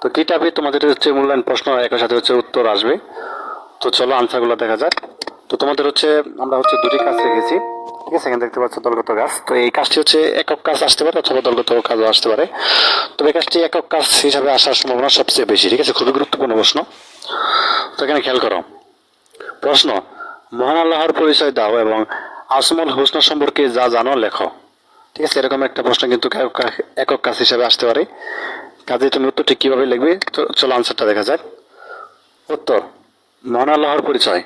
তো কি টাইপের তোমাদের হচ্ছে মূল্যায়ন প্রশ্ন একই সাথে হচ্ছে উত্তর আসবে। তো চলো আনসারগুলো দেখা যাক। তো তোমাদের হচ্ছে আমরা হচ্ছে দুটি কাজ রেখেছি, ঠিক আছে। এখানে দেখতে পাচ্ছ দলগত কাজ। তো এই কাজটি হচ্ছে একক কাজ আসতে পারে অথবা দলগত কাজও আসতে পারে। তবে এই কাজটি একক কাজ হিসাবে আসার সম্ভাবনা সবচেয়ে বেশি, ঠিক আছে। খুবই গুরুত্বপূর্ণ প্রশ্ন। তো এখানে খেয়াল করো প্রশ্ন, মহান আল্লাহর পরিচয় দাও এবং আসমুল হুসনা সম্পর্কে যা জানো লেখো, ঠিক আছে। এরকম একটা প্রশ্ন কিন্তু একক কাজ হিসাবে আসতে পারে। কাজে তুমি উত্তরটি কিভাবে লিখবে, তো চলো আনসারটা দেখা যাক। উত্তর, মহান আল্লাহর পরিচয়।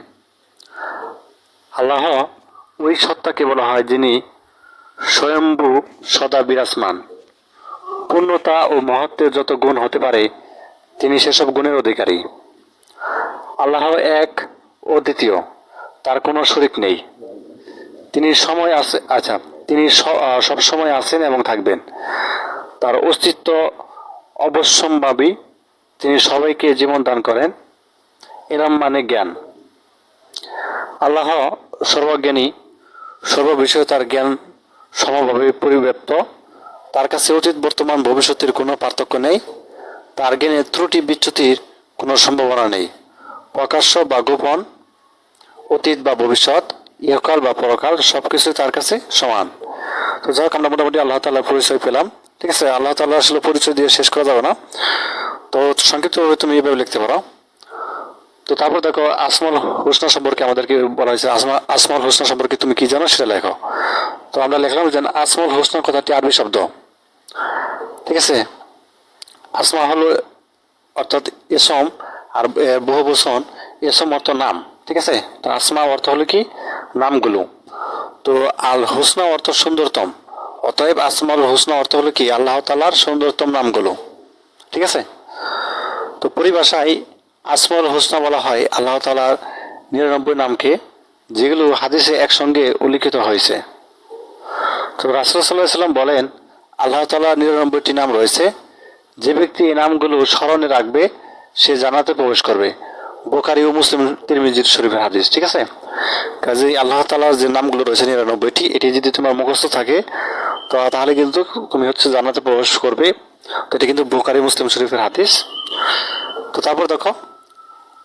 আল্লাহ ওই সত্তাকে বলা হয় যিনি স্বয়ম্ভু, সদা বিরাজমান। পূর্ণতা ও মহত্বের যত গুণ হতে পারে তিনি সেসব গুণের অধিকারী। আল্লাহ এক ও দ্বিতীয়, তার কোনো শরিক নেই। তিনি সময় আছে আচ্ছা তিনি সব সময় আছেন এবং থাকবেন। তার অস্তিত্ব অবশ্যম্ভাবী। তিনি সবাইকে জীবন দান করেন। এরম মানে জ্ঞান। আল্লাহ সর্বজ্ঞানী, সর্ববিষয়ে তার জ্ঞান সমভাবে পরিব্যাপ্ত। তার কাছে অতীত, বর্তমান, ভবিষ্যতের কোনো পার্থক্য নেই। তার জ্ঞানে ত্রুটি বিচ্যুতির কোনো সম্ভাবনা নেই। প্রকাশ্য বা গোপন, অতীত বা ভবিষ্যৎ, ইহকাল বা পরকাল সবকিছু তার কাছে সমান। তো যাই হোক, আমরা মোটামুটি আল্লাহ তাআলার পরিচয় পেলাম, ঠিক আছে। আল্লাহ তাআলা আসলে পরিচয় দিয়ে শেষ করা যাবে না, তো সংক্ষিপ্তভাবে তুমি এইভাবে লিখতে পারো। তো তারপর দেখো, আসমাউল হুসনা সম্পর্কে আমাদেরকে বলা হয়েছে। আসমাউল হুসনা সম্পর্কে তুমি কি জানো সেটা লেখো। তো আমরা লিখলাম যে আসমাউল হুসনা কথাটি আরবি শব্দ, ঠিক আছে। আসমা হলো অর্থাৎ এসম, আর বহু বচন এসম অর্থ নাম, ঠিক আছে। তো আসমা অর্থ হলো কি নামগুলো। তো আল হুসনা অর্থ সুন্দরতম। অতএব আসমাউল হুসনা অর্থ হলো কি আল্লাহ তাআলার সুন্দরতম নামগুলো, ঠিক আছে। তো পরিভাষায় আসমাউল হুসনা বলা হয় আল্লাহ তাআলার 99 নামকে, যেগুলো হাদিসে একসঙ্গে উল্লিখিত হয়েছে। তো রাসূল সাল্লাল্লাহু আলাইহি ওয়াসাল্লাম বলেন, আল্লাহ তাআলার 99টি নাম রয়েছে। যে ব্যক্তি এই নামগুলো স্মরণে রাখবে সে জান্নাতে প্রবেশ করবে। বুখারী ও মুসলিম, তিরমিজি শরীফের হাদিস, ঠিক আছে। কাজেই আল্লাহ তাআলার যে নামগুলো রয়েছে 99টি, এটি যদি তোমার মুখস্থ থাকে তো তাহলে কিন্তু তুমি হচ্ছে জান্নাতে প্রবেশ করবে। তো এটা কিন্তু বুখারী মুসলিম শরীফের হাদিস। তো তারপর দেখো,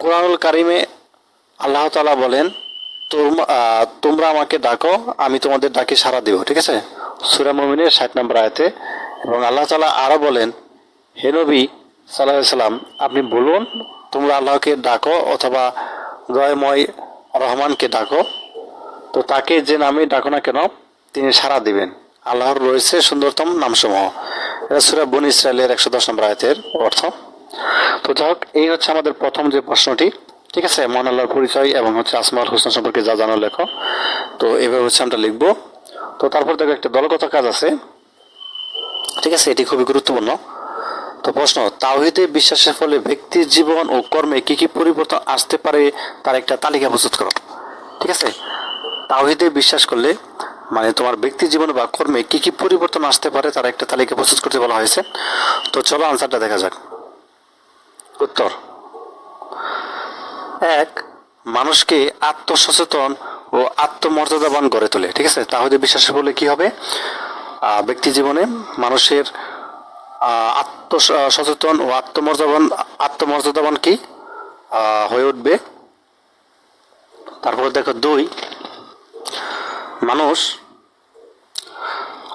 কোরআনুল কারিমে আল্লাহ তাআলা বলেন, তোমরা আমাকে ডাকো, আমি তোমাদের ডাকে সাড়া দেব, ঠিক আছে। সূরা মুমিনের 60 নম্বর আয়াতে। এবং আল্লাহ তাআলা আরো বলেন, হে নবী সাল্লাল্লাহু আলাইহি সাল্লাম, আপনি বলুন তোমরা আল্লাহকে ডাকো অথবা দয়াময় রহমানকে ডাকো, তো তাকে যে নামে ডাকো না কেন তিনি সাড়া দিবেন। আল্লাহর রয়েছে সুন্দরতম নামসমূহ। এটা সূরা বনী ইসরাঈলের 110 নম্বর আয়াতের অর্থ। তো যাই হোক, এই হচ্ছে আমাদের প্রথম যে প্রশ্নটি, ঠিক আছে। মহান আল্লাহর পরিচয় এবং হচ্ছে আসমাউল হুসনা সম্পর্কে যা জানো লেখো। তো এভাবে হচ্ছে আমরা লিখবো। তো তারপর দেখো একটা দলগত কাজ আছে, ঠিক আছে। এটি খুবই গুরুত্বপূর্ণ। তো প্রশ্ন, তাওহীদে বিশ্বাসের ফলে ব্যক্তির জীবন ও কর্মে কি কি পরিবর্তন আসতে পারে তার একটা তালিকা প্রস্তুত করো, ঠিক আছে। তাওহীদে বিশ্বাস করলে মানে তোমার ব্যক্তি জীবন বা কর্মে কি কি পরিবর্তন আসতে পারে তার একটা তালিকা প্রস্তুত করতে বলা হয়েছে। তো চলো আনসারটা দেখা যাক। উত্তর, 1, মানুষকে আত্মসচেতন ও আত্মমর্যাদাবান গড়ে তোলে, ঠিক আছে। তাওহীদে বিশ্বাসের ফলে কি হবে, ব্যক্তি জীবনে মানুষের আত্মসচেতন ও আত্মমর্যাদাবান কি হয়ে উঠবে। তারপর দেখো 2, মানুষ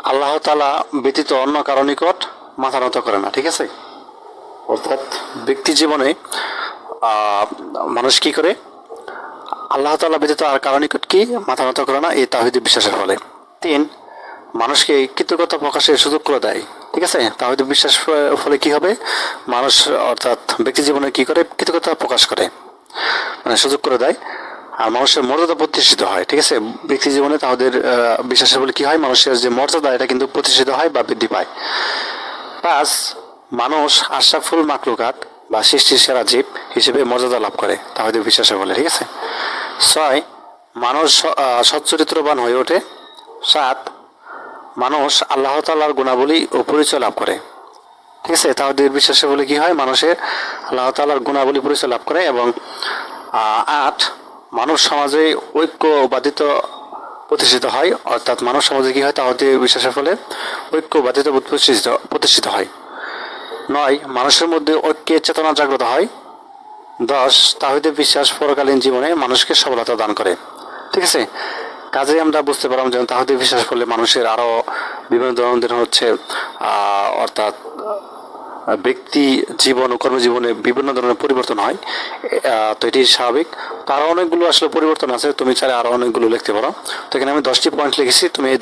আল্লাহ তাআলা ব্যতীত অন্য কারো নিকট মাথা নত করে না, ঠিক আছে। অর্থাৎ ব্যক্তি জীবনে মানুষ কি করে, আল্লাহ তাআলা ব্যতীত আর কারো নিকট কি মাথা নত করে না, এই তাওহীদে বিশ্বাসের ফলে। 3, মানুষকে কৃতজ্ঞতা প্রকাশের সুযোগ করে দেয়, ঠিক আছে। তাওহীদে বিশ্বাসের ফলে কি হবে, মানুষ অর্থাৎ ব্যক্তি জীবনে কি করে কৃতজ্ঞতা প্রকাশ করে, মানে সুযোগ করে দেয়। আর মানুষের মর্যাদা প্রতিষ্ঠিত হয়, ঠিক আছে। ব্যক্তি জীবনে তাদের বিশ্বাসের ফলে কি হয়, মানুষের যে মর্যাদা এটা কিন্তু প্রতিষ্ঠিত হয় বা বৃদ্ধি পায়। 5, মানুষ আশরাফুল মাখলুকাত বা সৃষ্টির সেরা জীব হিসেবে মর্যাদা লাভ করে তাওহীদে বিশ্বাসের ফলে, ঠিক আছে। 6, মানুষ সচ্চরিত্রবান হয়ে ওঠে। 7, মানুষ আল্লাহ তাআলার গুণাবলী ও পরিচয় লাভ করে, ঠিক আছে। তাওহীদে বিশ্বাসের ফলে কি হয়, মানুষের আল্লাহ তাআলার গুণাবলী পরিচয় লাভ করে। এবং 8, মানুষ সমাজে ঐক্য বাধিত প্রতিষ্ঠিত হয়, অর্থাৎ মানব সমাজে কি হয় তাওহীদে বিশ্বাসের ফলে ঐক্য বাধিত প্রতিষ্ঠিত হয়। 9 মানুষের মধ্যে ঐক্যের চেতনা জাগ্রত হয়। 10 তাওহীদে বিশ্বাস পরকালীন জীবনে মানুষকে সফলতা দান করে। ঠিক আছে, কাজেই আমরা বুঝতে পারলাম যে তাওহীদে বিশ্বাস করলে মানুষের আরো বিভিন্ন ধরনের হচ্ছে অর্থাৎ ব্যক্তি জীবন ও কর্মজীবনে বিভিন্ন ধরনের পরিবর্তন হয়। তো এটি স্বাভাবিক। তো আরো অনেকগুলো আসলে পরিবর্তন আছে, তুমি চাইলে আরো অনেকগুলো লিখতে পারো। তো এখানে আমি 10টি পয়েন্ট লিখেছি, তুমি এই